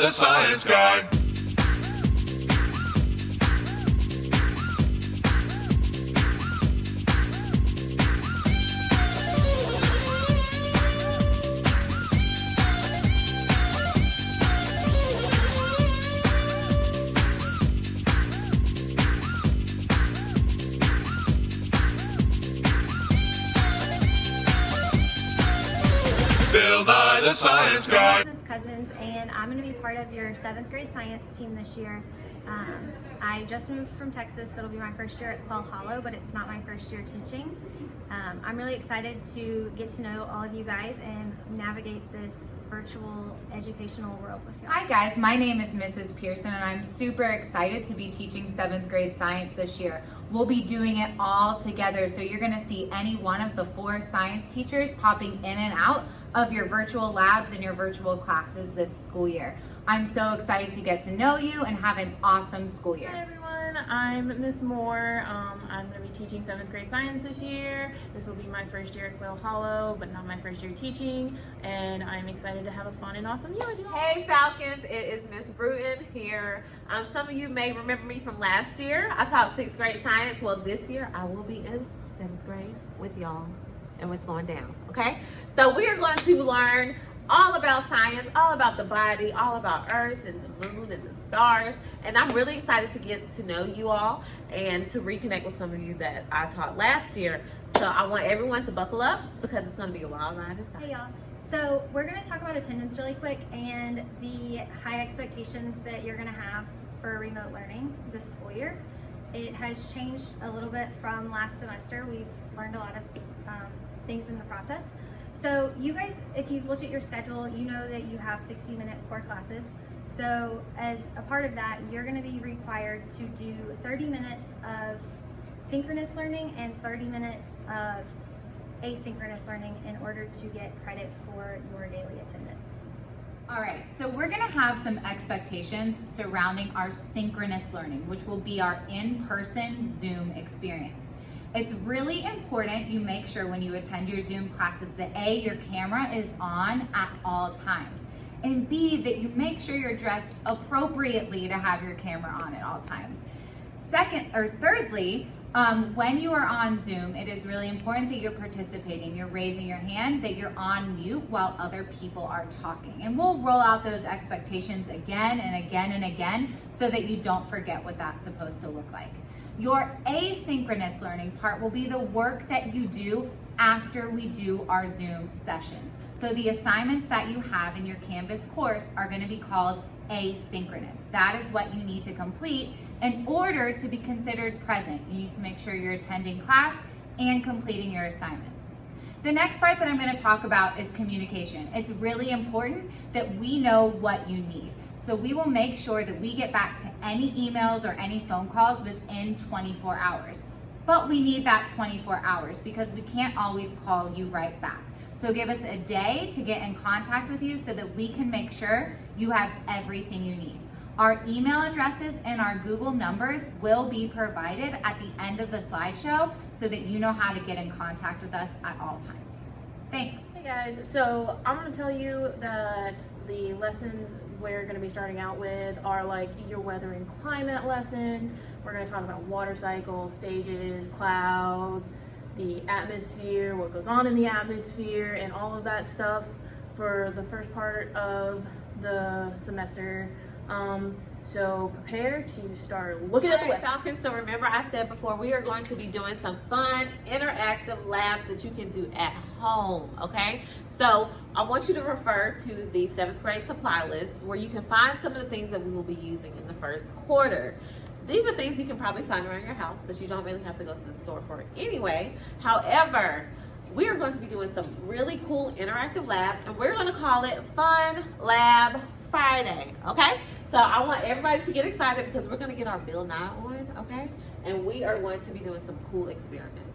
the Science Guy. Bill Nye the Science Guy. This is Cousins, and I'm going to be part of your 7th grade science team this year. I just moved from Texas, so it'll be my first year at Quail Hollow, but it's not my first year teaching. I'm really excited to get to know all of you guys and navigate this virtual educational world with you. Hi guys, my name is Mrs. Pearson and I'm super excited to be teaching 7th grade science this year. We'll be doing it all together, so you're gonna see any one of the 4 science teachers popping in and out of your virtual labs and your virtual classes this school year. I'm so excited to get to know you and have an awesome school year. Hi everyone, I'm Miss Moore. I'm going to be teaching 7th grade science this year. This will be my first year at Quail Hollow, but not my first year teaching, and I'm excited to have a fun and awesome year with you all. Hey Falcons, it is Miss Bruton here. Some of you may remember me from last year. I taught 6th grade science. Well, this year I will be in 7th grade with y'all and what's going down, okay? So we are going to learn all about science, all about the body, all about Earth and the moon and the stars. And I'm really excited to get to know you all and to reconnect with some of you that I taught last year. So I want everyone to buckle up because it's going to be a wild ride inside. Hey y'all. So we're going to talk about attendance really quick and the high expectations that you're going to have for remote learning this school year. It has changed a little bit from last semester. We've learned a lot of things in the process. So you guys, if you've looked at your schedule, you know that you have 60-minute core classes. So as a part of that, you're going to be required to do 30 minutes of synchronous learning and 30 minutes of asynchronous learning in order to get credit for your daily attendance. All right, so we're gonna have some expectations surrounding our synchronous learning, which will be our in-person Zoom experience. It's really important you make sure when you attend your Zoom classes that A, your camera is on at all times, and B, that you make sure you're dressed appropriately to have your camera on at all times. Thirdly, when you are on Zoom, it is really important that you're participating. You're raising your hand, that you're on mute while other people are talking. And we'll roll out those expectations again and again and again so that you don't forget what that's supposed to look like. Your asynchronous learning part will be the work that you do after we do our Zoom sessions. So the assignments that you have in your Canvas course are going to be called asynchronous. That is what you need to complete in order to be considered present. You need to make sure you're attending class and completing your assignments. The next part that I'm going to talk about is communication. It's really important that we know what you need. So we will make sure that we get back to any emails or any phone calls within 24 hours. But we need that 24 hours because we can't always call you right back. So give us a day to get in contact with you so that we can make sure you have everything you need. Our email addresses and our Google numbers will be provided at the end of the slideshow so that you know how to get in contact with us at all times. Thanks. Hey guys, so I'm going to tell you that the lessons we're going to be starting out with are like your weather and climate lesson. We're going to talk about water cycles, stages, clouds, the atmosphere, what goes on in the atmosphere, and all of that stuff for the first part of the semester. So prepare to start looking at the weather. Falcons, so remember I said before, we are going to be doing some fun, interactive labs that you can do at home, okay? So I want you to refer to the 7th grade supply list where you can find some of the things that we will be using in the first quarter. These are things you can probably find around your house that you don't really have to go to the store for anyway. However, we are going to be doing some really cool interactive labs, and we're going to call it Fun Lab Friday, okay? So I want everybody to get excited because we're going to get our Bill Nye on, okay? And we are going to be doing some cool experiments.